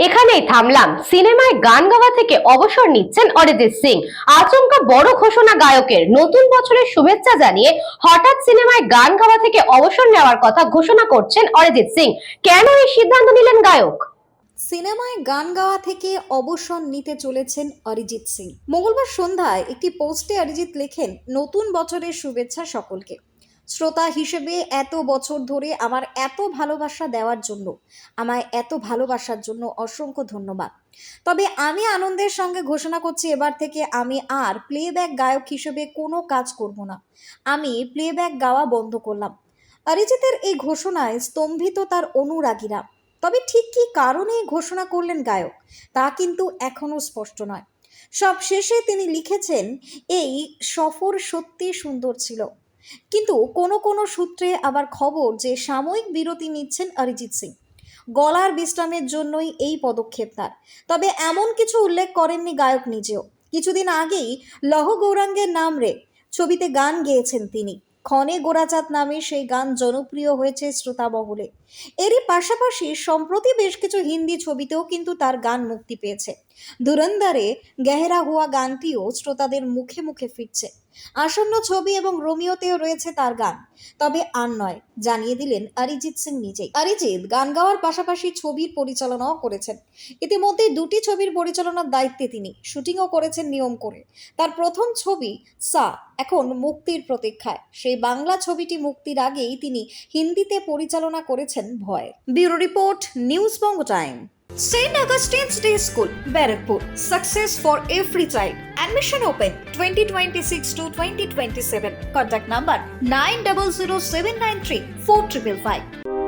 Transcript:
এখানেই থামলাম। সিনেমায় গান গাওয়া থেকে অবসর নিচ্ছেন অরিজিৎ সিং। আচমকা বড় ঘোষণা গায়কের। নতুন বছরের শুভেচ্ছা জানিয়ে হঠাৎ সিনেমায় গান গাওয়া থেকে অবসর নেওয়ার কথা ঘোষণা করছেন অরিজিৎ সিং। কেন এই সিদ্ধান্ত নিলেন গায়ক? সিনেমায় গান গাওয়া থেকে অবসর নিতে চলেছেন অরিজিৎ সিং। মঙ্গলবার সন্ধ্যায় একটি পোস্টে অরিজিৎ লেখেন, নতুন বছরের শুভেচ্ছা সকলকে। শ্রোতা হিসেবে এত বছর ধরে আমার এত ভালোবাসা দেওয়ার জন্য, আমায় এত ভালোবাসার জন্য অসংখ্য ধন্যবাদ। তবে আমি আনন্দের সঙ্গে ঘোষণা করছি, এবার থেকে আমি আর প্লেব্যাক গায়ক হিসেবে কোনো কাজ করব না। আমি প্লেব্যাক গাওয়া বন্ধ করলাম। অরিজিতের এই ঘোষণায় স্তম্ভিত তার অনুরাগীরা। তবে ঠিক কী কারণে ঘোষণা করলেন গায়ক, তা কিন্তু এখনও স্পষ্ট নয়। সব শেষে তিনি লিখেছেন, এই সফর সত্যি সুন্দর ছিল, কিন্তু কোনো কোনো সূত্রে আবার খবর যে সাময়িক বিরতি নিচ্ছেন অরিজিৎ সিং। গলার বিশ্রামের জন্যই এই পদক্ষেপ তার। তবে এমন কিছু উল্লেখ করেননি গায়ক নিজেও। কিছুদিন আগেই লহ গৌরাঙ্গের নাম রে ছবিতে গান গেয়েছেন তিনি। ক্ষণে গোরাচাঁদ নামে সেই গান জনপ্রিয় হয়েছে শ্রোতা মহলে। এরই পাশাপাশি সম্প্রতি বেশ কিছু হিন্দি ছবিতেও কিন্তু তার গান মুক্তি পেয়েছে। ধুরন্ধরে গেহরা হুয়া গানটিও শ্রোতাদের মুখে মুখে ফিরছে। আসন্ন ছবি এবং রোমিওতেও রয়েছে তার গান। তবে আর নয়, জানিয়ে দিলেন অরিজিৎ সিং নিজেই। অরিজিৎ গান গাওয়ার পাশাপাশি ছবির পরিচালনাও করেছেন। ইতিমধ্যে দুটি ছবির পরিচালনার দায়িত্বে তিনি। শুটিংও করেছেন নিয়ম করে। তার প্রথম ছবি সা এখন মুক্তির প্রতীক্ষায়। সেই বাংলা ছবিটি মুক্তির আগেই তিনি হিন্দিতে পরিচালনা করেছেন ভয়। Bureau report, news Banga time. St. Augustine's Day School, Barrackpur. Success for every child. Admission open 2026 to 2027. Contact number 900793 4555.